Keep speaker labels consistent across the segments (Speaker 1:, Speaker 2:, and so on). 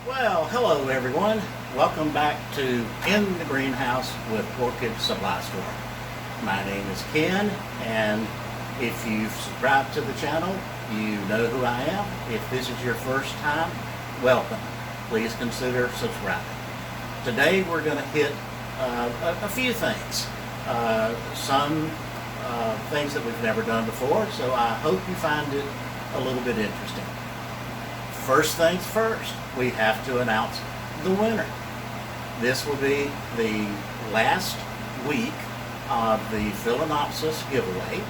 Speaker 1: Well, hello everyone. Welcome back to In the Greenhouse with Orchid Supply Store. My name is Ken, and if you've subscribed to the channel, you know who I am. If this is your first time, welcome. Please consider subscribing. Today we're going to hit a few things. Some things that we've never done before, so I hope you find it a little bit interesting. First things first, we have to announce the winner. This will be the last week of the Phalaenopsis giveaway,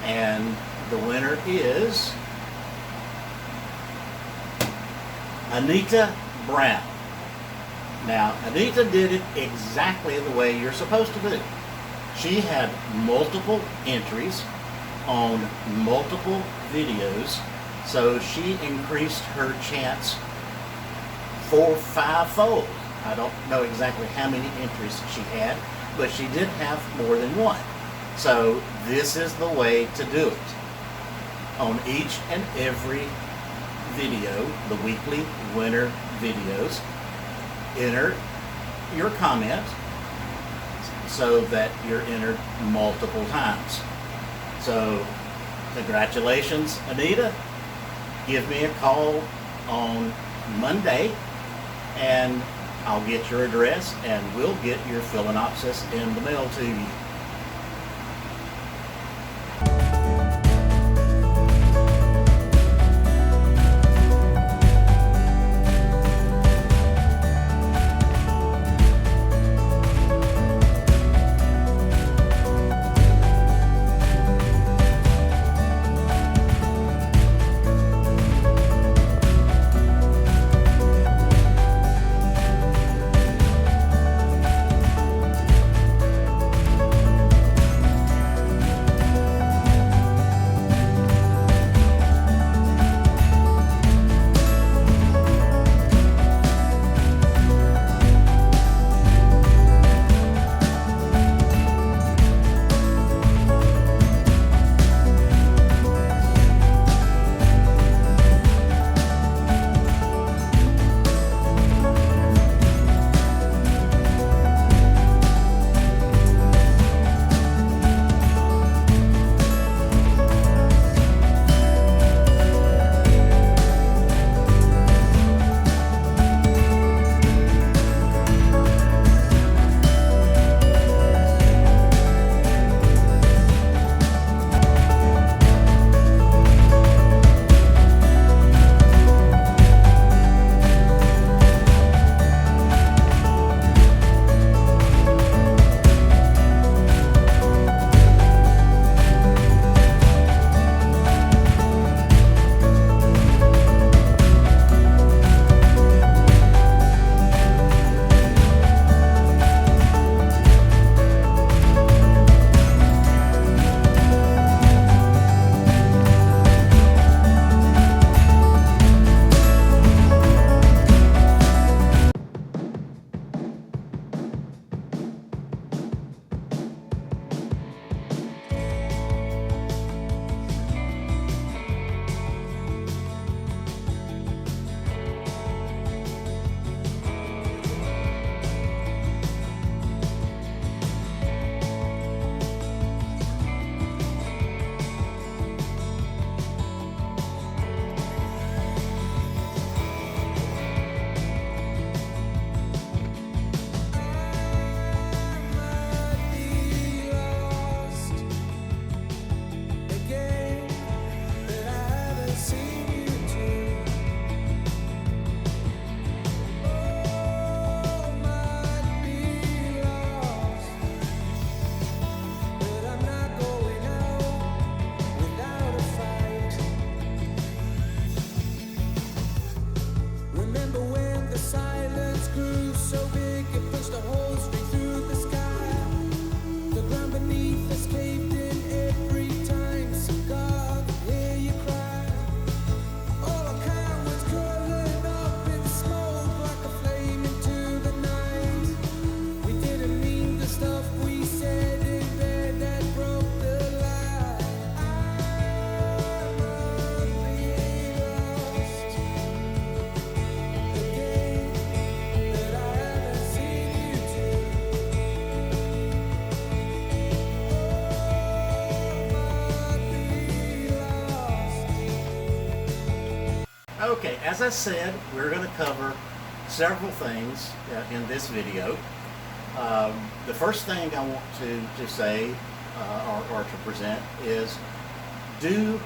Speaker 1: and the winner is Anita Brown. Now, Anita did it exactly the way you're supposed to do. She had multiple entries on multiple videos, so she increased her chance fivefold. I don't know exactly how many entries she had, but she did have more than one. So this is the way to do it. On each and every video, the weekly winner videos, enter your comment so that you're entered multiple times. So congratulations, Anita. Give me a call on Monday and I'll get your address and we'll get your Phalaenopsis in the mail to you. as I said, we're going to cover several things in this video. The first thing I want to say or to present is do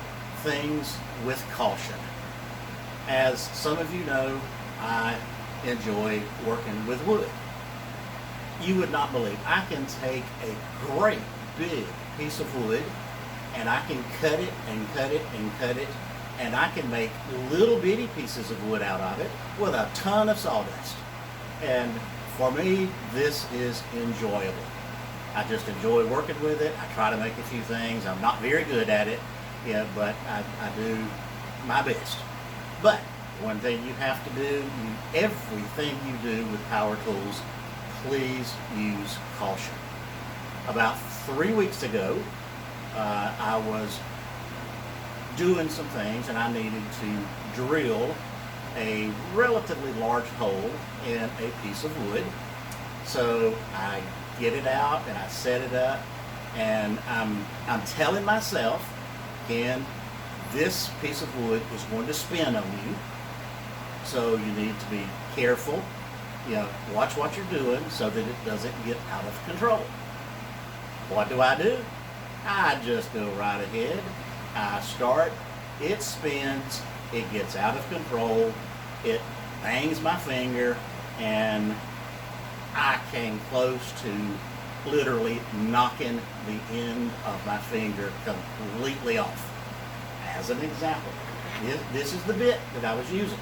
Speaker 1: things with caution. As some of you know, I enjoy working with wood. You would not believe, I can take a great big piece of wood and I can cut it and cut it and cut it, and I can make little bitty pieces of wood out of it with a ton of sawdust. And for me, this is enjoyable. I just enjoy working with it. I try to make a few things. I'm not very good at it, yeah, but I do my best. But one thing you have to do, everything you do with power tools, please use caution. About 3 weeks ago, I was doing some things and I needed to drill a relatively large hole in a piece of wood. So I get it out and I set it up, and I'm telling myself, Ken, this piece of wood is going to spin on you, so you need to be careful. You know, watch what you're doing so that it doesn't get out of control. What do? I just go right ahead. I start, it spins, it gets out of control, it bangs my finger, and I came close to literally knocking the end of my finger completely off. As an example, this is the bit that I was using.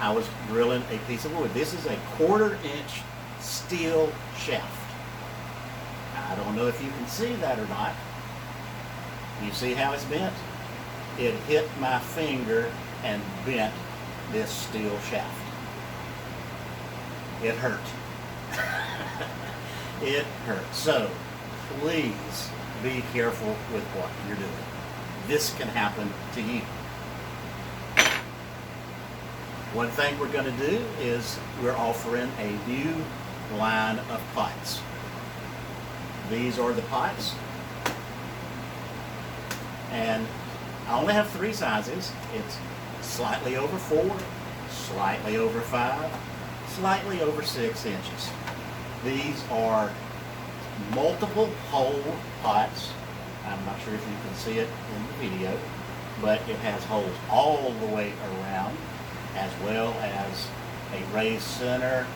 Speaker 1: I was drilling a piece of wood. This is a 1/4 inch steel shaft. I don't know if you can see that or not. You see how it's bent? It hit my finger and bent this steel shaft. It hurt. It hurt. So please be careful with what you're doing. This can happen to you. One thing we're going to do is we're offering a new line of pots. These are the pots. And I only have 3 sizes. It's slightly over 4, slightly over 5, slightly over 6 inches. These are multiple hole pots. I'm not sure if you can see it in the video, but it has holes all the way around, as well as a raised center,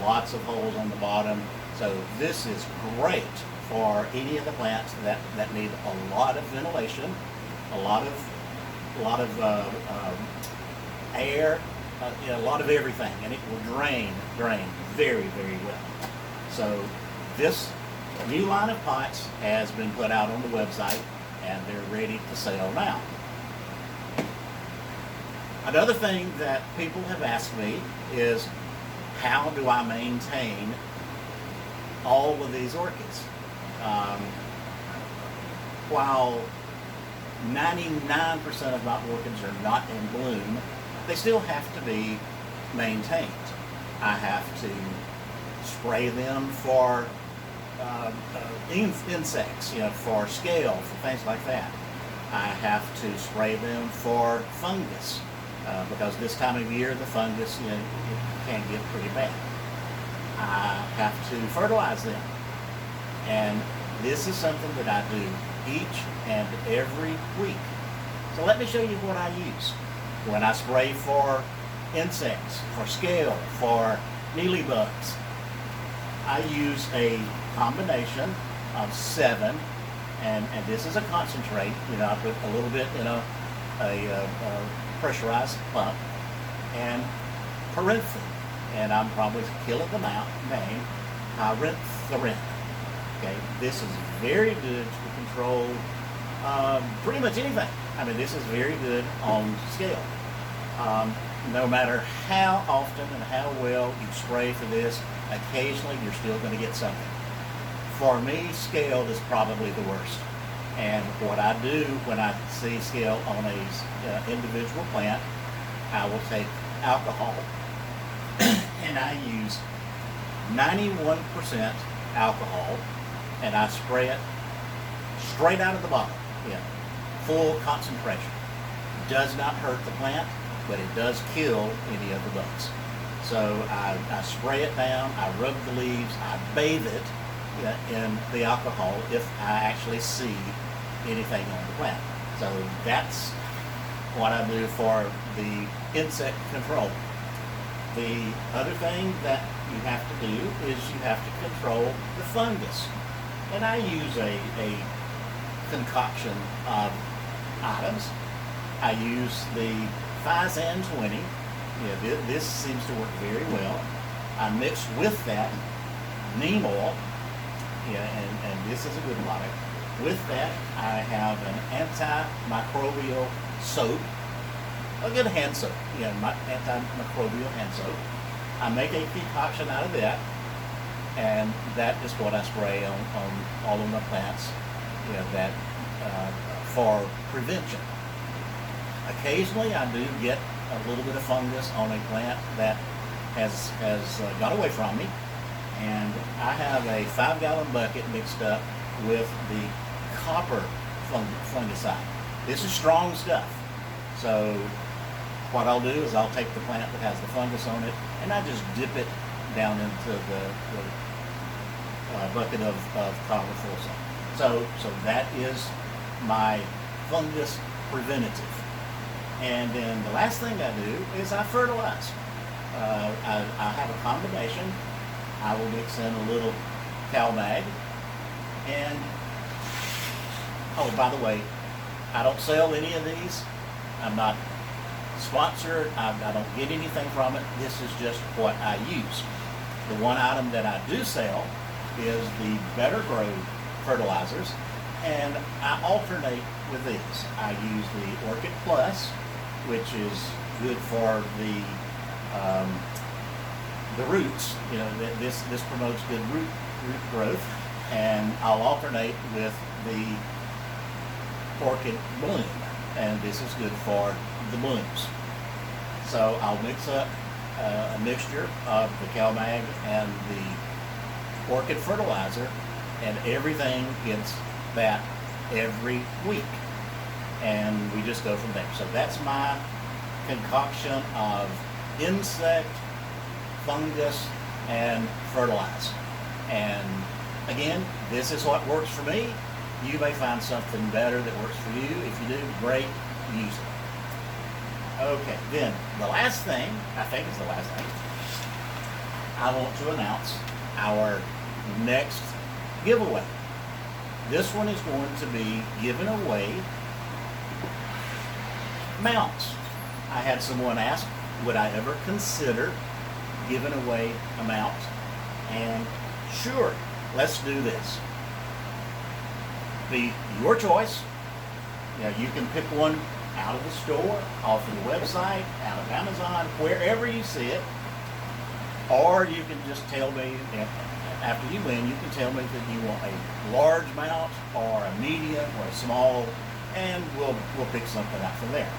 Speaker 1: lots of holes on the bottom. So this is great for any of the plants that need a lot of ventilation, a lot of air, a lot of everything, and it will drain very, very well. So this new line of pots has been put out on the website, and they're ready to sell now. Another thing that people have asked me is, how do I maintain all of these orchids? While 99% of my orchids are not in bloom, they still have to be maintained. I have to spray them for insects, for scale, for things like that. I have to spray them for fungus, because this time of year the fungus it can get pretty bad. I have to fertilize them, and this is something that I do each and every week. So let me show you what I use. When I spray for insects, for scale, for mealybugs, I use a combination of 7, and this is a concentrate. I put a little bit in a pressurized pump, and pyrethrin, and I'm probably killing them out, named pyrethrin. Okay, this is very good to control pretty much anything. I mean, this is very good on scale. No matter how often and how well you spray for this, occasionally you're still going to get something. For me, scale is probably the worst. And what I do when I see scale on a individual plant, I will take alcohol and I use 91% alcohol, and I spray it straight out of the bottle, full concentration. Does not hurt the plant. but it does kill any of the bugs. So I spray it down, I rub the leaves, I bathe it in the alcohol if I actually see anything on the plant. So that's what I do for the insect control. The other thing that you have to do is you have to control the fungus. And I use a concoction of items. I use the Physan 20. This seems to work very well. I mix with that neem oil, and this is a good product. With that, I have an antimicrobial soap, a good hand soap, antimicrobial hand soap. I make a concoction out of that, and that is what I spray on all of my plants, that for prevention. Occasionally, I do get a little bit of fungus on a plant that has got away from me, and I have a 5-gallon bucket mixed up with the copper fungicide. This is strong stuff. So what I'll do is I'll take the plant that has the fungus on it, and I just dip it down into the bucket of copper fulsome. So that is my fungus preventative. And then the last thing I do is I fertilize. I have a combination. I will mix in a little CalMag. And, oh, by the way, I don't sell any of these. I'm not sponsored. I don't get anything from it. This is just what I use. The one item that I do sell is the Better Grow fertilizers, and I alternate with these. I use the Orchid Plus, which is good for the roots. This promotes good root growth, and I'll alternate with the Orchid Bloom, and this is good for the blooms. So I'll mix up a mixture of the CalMag and the Orchid fertilizer, and everything gets that every week, and we just go from there. So that's my concoction of insect, fungus, and fertilizer. And again, this is what works for me. You may find something better that works for you. If you do, great, use it. Okay, then the last thing, I think is the last thing, I want to announce our next giveaway. This one is going to be giving away mounts. I had someone ask, would I ever consider giving away a mount? And sure, let's do this. Be your choice. You can pick one out of the store, off of the website, out of Amazon, wherever you see it. Or you can just tell me, after you win, you can tell me that you want a large mount or a medium or a small, and we'll pick something out from there.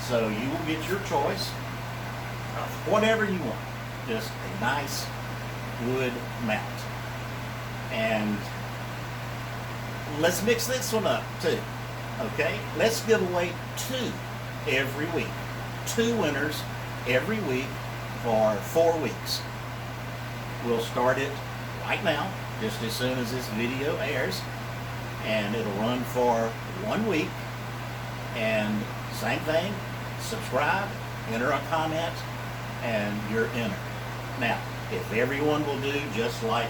Speaker 1: So you will get your choice of whatever you want. Just a nice wood mount. And let's mix this one up too. Okay? Let's give away 2 every week. 2 winners every week for 4 weeks. We'll start it right now, just as soon as this video airs, and it'll run for 1 week. And same thing, subscribe, enter a comment, and you're entered. Now, if everyone will do just like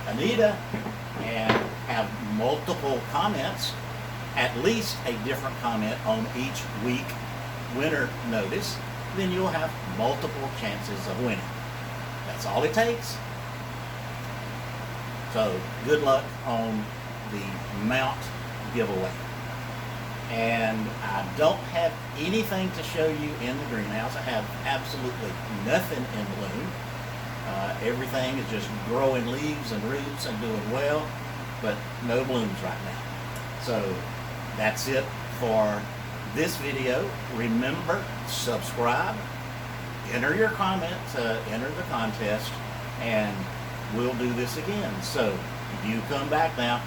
Speaker 1: Anita and have multiple comments, at least a different comment on each week winner notice, then you'll have multiple chances of winning. That's all it takes. So good luck on the mount giveaway. And I don't have anything to show you in the greenhouse. I have absolutely nothing in bloom. Everything is just growing leaves and roots and doing well, but no blooms right now. So that's it for this video. Remember, subscribe, enter your comment to enter the contest, and we'll do this again. So you come back now.